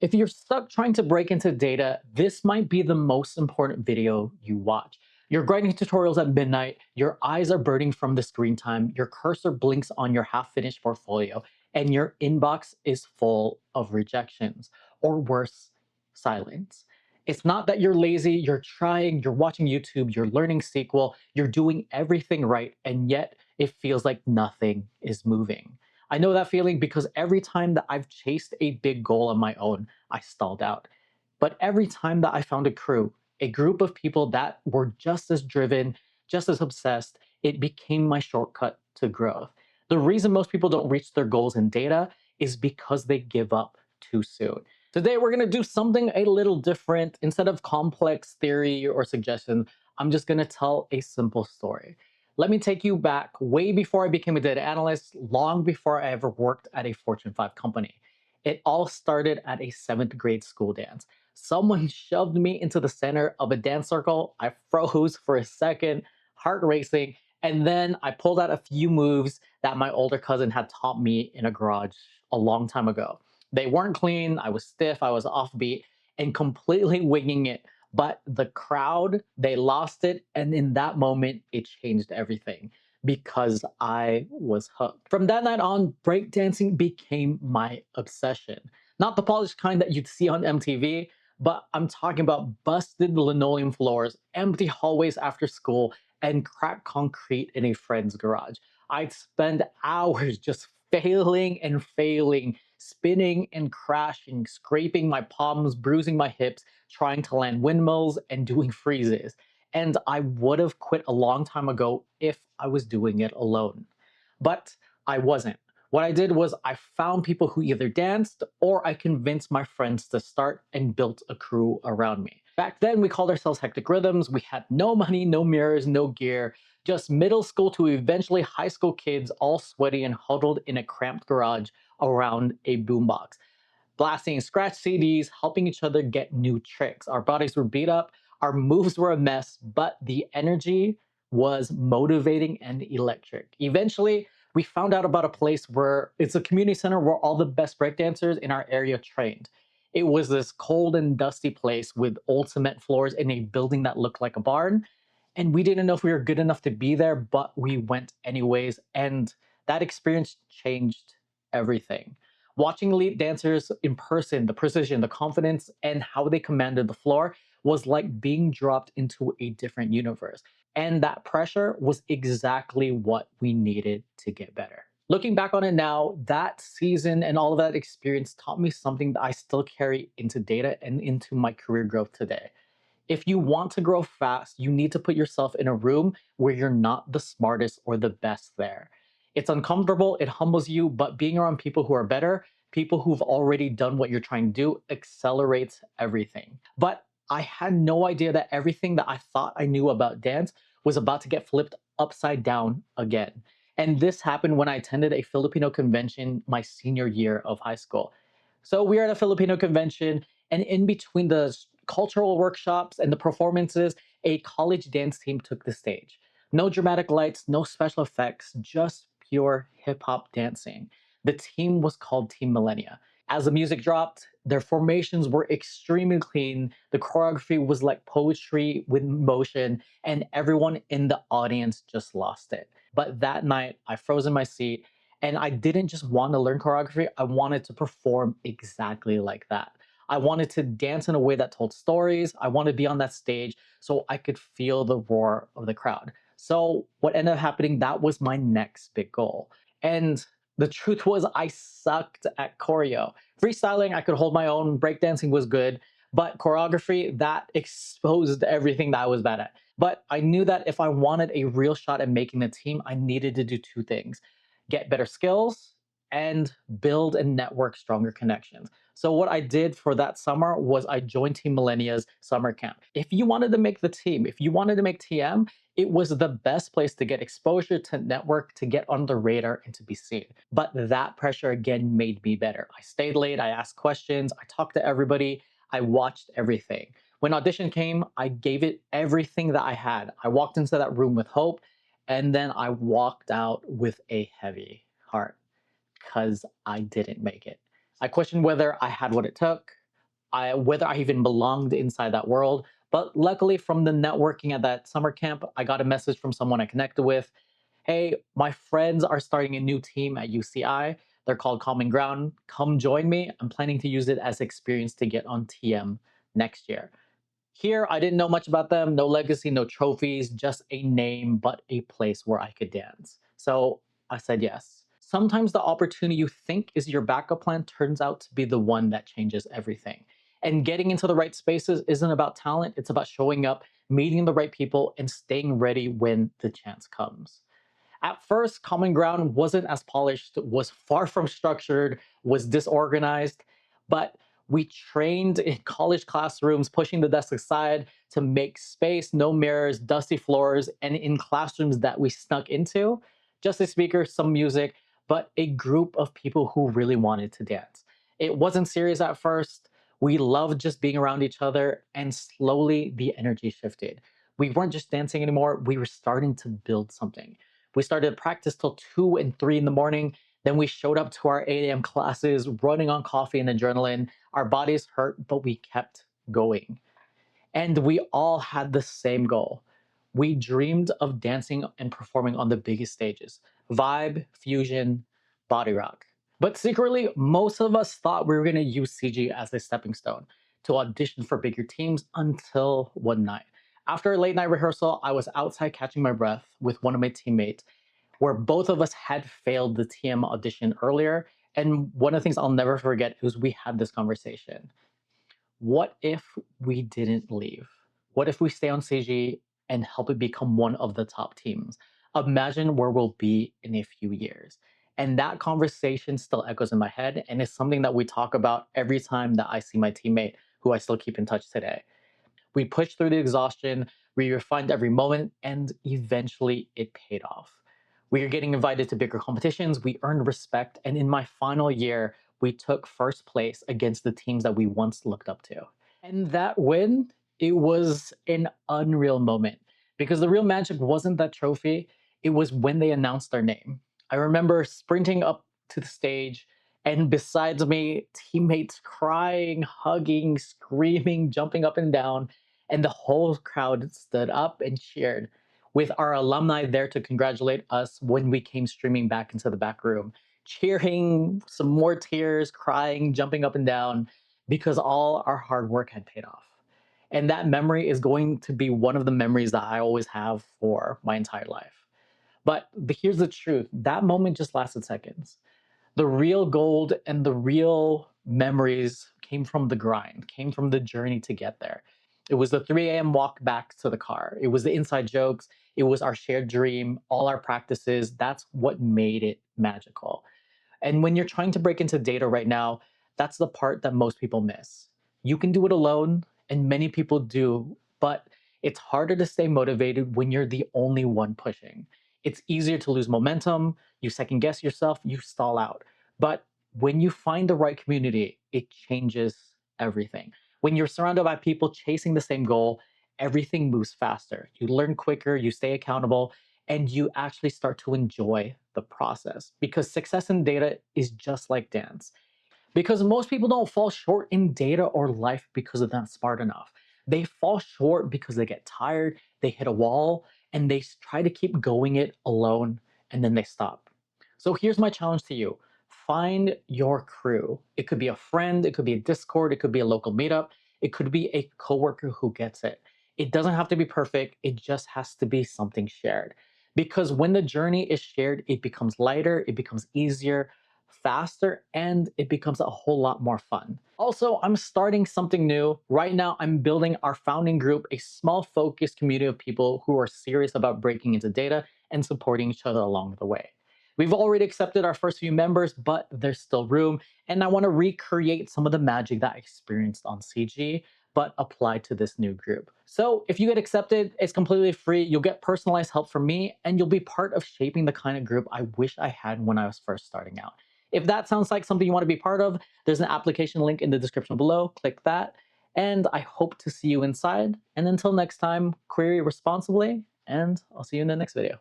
If you're stuck trying to break into data, this might be the most important video you watch. You're grinding tutorials at midnight, your eyes are burning from the screen time, your cursor blinks on your half-finished portfolio, and your inbox is full of rejections, or worse, silence. It's not that you're lazy, you're trying, you're watching YouTube, you're learning SQL, you're doing everything right, and yet it feels like nothing is moving. I know that feeling because every time that I've chased a big goal on my own, I stalled out. But every time that I found a crew, a group of people that were just as driven, just as obsessed, it became my shortcut to growth. The reason most people don't reach their goals in data is because they give up too soon. Today, we're going to do something a little different. Instead of complex theory or suggestions, I'm just going to tell a simple story. Let me take you back way before I became a data analyst, long before I ever worked at a Fortune 5 company. It all started at a 7th grade school dance. Someone shoved me into the center of a dance circle. I froze for a second, heart racing, and then I pulled out a few moves that my older cousin had taught me in a garage a long time ago. They weren't clean, I was stiff, I was offbeat, and completely winging it. But the crowd, they lost it. And in that moment, it changed everything because I was hooked. From that night on, breakdancing became my obsession. Not the polished kind that you'd see on MTV, but I'm talking about busted linoleum floors, empty hallways after school, and cracked concrete in a friend's garage. I'd spend hours just failing and failing, spinning and crashing, scraping my palms, bruising my hips, trying to land windmills and doing freezes. And I would have quit a long time ago if I was doing it alone. But I wasn't. What I did was I found people who either danced or I convinced my friends to start and built a crew around me. Back then, we called ourselves Hectic Rhythms. We had no money, no mirrors, no gear, just middle school to eventually high school kids, all sweaty and huddled in a cramped garage around a boombox, blasting scratch CDs, helping each other get new tricks. Our bodies were beat up, our moves were a mess, but the energy was motivating and electric. Eventually, we found out about a place where it's a community center where all the best breakdancers in our area trained. It was this cold and dusty place with old cement floors in a building that looked like a barn. And we didn't know if we were good enough to be there, but we went anyways. And that experience changed everything. Watching elite dancers in person, the precision, the confidence, and how they commanded the floor was like being dropped into a different universe. And that pressure was exactly what we needed to get better. Looking back on it now, that season and all of that experience taught me something that I still carry into data and into my career growth today. If you want to grow fast, you need to put yourself in a room where you're not the smartest or the best there. It's uncomfortable, it humbles you, but being around people who are better, people who've already done what you're trying to do, accelerates everything. But I had no idea that everything that I thought I knew about dance was about to get flipped upside down again. And this happened when I attended a Filipino convention my senior year of high school. So we were at a Filipino convention, and in between the cultural workshops and the performances, a college dance team took the stage. No dramatic lights, no special effects, just pure hip hop dancing. The team was called Team Millennia. As the music dropped, their formations were extremely clean. The choreography was like poetry with motion, and everyone in the audience just lost it. But that night, I froze in my seat, and I didn't just want to learn choreography, I wanted to perform exactly like that. I wanted to dance in a way that told stories. I wanted to be on that stage so I could feel the roar of the crowd. So, what ended up happening, that was my next big goal. And the truth was, I sucked at choreo. Freestyling, I could hold my own. Breakdancing was good. But choreography, that exposed everything that I was bad at. But I knew that if I wanted a real shot at making the team, I needed to do two things: get better skills and build and network stronger connections. So what I did for that summer was I joined Team Millennia's summer camp. If you wanted to make the team, if you wanted to make TM, it was the best place to get exposure, to network, to get on the radar, and to be seen. But that pressure again made me better. I stayed late, I asked questions, I talked to everybody, I watched everything. When audition came, I gave it everything that I had. I walked into that room with hope, and then I walked out with a heavy heart because I didn't make it. I questioned whether I had what it took. whether I even belonged inside that world. But luckily, from the networking at that summer camp, I got a message from someone I connected with. Hey, my friends are starting a new team at UCI. They're called Common Ground. Come join me. I'm planning to use it as experience to get on TM next year. Here, I didn't know much about them, no legacy, no trophies, just a name, but a place where I could dance. So I said yes. Sometimes the opportunity you think is your backup plan turns out to be the one that changes everything. And getting into the right spaces isn't about talent, it's about showing up, meeting the right people, and staying ready when the chance comes. At first, Common Ground wasn't as polished, was far from structured, was disorganized, but we trained in college classrooms, pushing the desk aside to make space, no mirrors, dusty floors, and in classrooms that we snuck into, just a speaker, some music, but a group of people who really wanted to dance. It wasn't serious at first. We loved just being around each other, and slowly the energy shifted. We weren't just dancing anymore, we were starting to build something. We started practice till 2 and 3 in the morning. Then we showed up to our 8 a.m. classes, running on coffee and adrenaline. Our bodies hurt, but we kept going. And we all had the same goal. We dreamed of dancing and performing on the biggest stages: vibe, fusion, body rock. But secretly, most of us thought we were going to use CG as a stepping stone to audition for bigger teams until one night. After a late night rehearsal, I was outside catching my breath with one of my teammates, where both of us had failed the TM audition earlier. And one of the things I'll never forget is we had this conversation. What if we didn't leave? What if we stay on CG and help it become one of the top teams? Imagine where we'll be in a few years. And that conversation still echoes in my head. And it's something that we talk about every time that I see my teammate, who I still keep in touch today. We pushed through the exhaustion, we refined every moment, and eventually it paid off. We are getting invited to bigger competitions, we earned respect, and in my final year, we took first place against the teams that we once looked up to. And that win, it was an unreal moment because the real magic wasn't that trophy, it was when they announced our name. I remember sprinting up to the stage, and besides me, teammates crying, hugging, screaming, jumping up and down, and the whole crowd stood up and cheered, with our alumni there to congratulate us when we came streaming back into the back room, cheering, some more tears, crying, jumping up and down, because all our hard work had paid off. And that memory is going to be one of the memories that I always have for my entire life. But here's the truth, that moment just lasted seconds. The real gold and the real memories came from the grind, came from the journey to get there. It was the 3 a.m. walk back to the car. It was the inside jokes. It was our shared dream, all our practices. That's what made it magical. And when you're trying to break into data right now, that's the part that most people miss. You can do it alone, and many people do, but it's harder to stay motivated when you're the only one pushing. It's easier to lose momentum, you second guess yourself, you stall out. But when you find the right community, it changes everything. When you're surrounded by people chasing the same goal, everything moves faster. You learn quicker, you stay accountable, and you actually start to enjoy the process, because success in data is just like dance. Because most people don't fall short in data or life because they're not smart enough. They fall short because they get tired, they hit a wall, and they try to keep going it alone, and then they stop. So here's my challenge to you: find your crew. It could be a friend, it could be a Discord, it could be a local meetup, it could be a coworker who gets it. It doesn't have to be perfect, it just has to be something shared. Because when the journey is shared, it becomes lighter, it becomes easier, faster, and it becomes a whole lot more fun. Also, I'm starting something new. Right now, I'm building our founding group, a small focused community of people who are serious about breaking into data and supporting each other along the way. We've already accepted our first few members, but there's still room, and I want to recreate some of the magic that I experienced on CG, but applied to this new group. So if you get accepted, it's completely free. You'll get personalized help from me, and you'll be part of shaping the kind of group I wish I had when I was first starting out. If that sounds like something you want to be part of, there's an application link in the description below. Click that. And I hope to see you inside. And until next time, query responsibly, and I'll see you in the next video.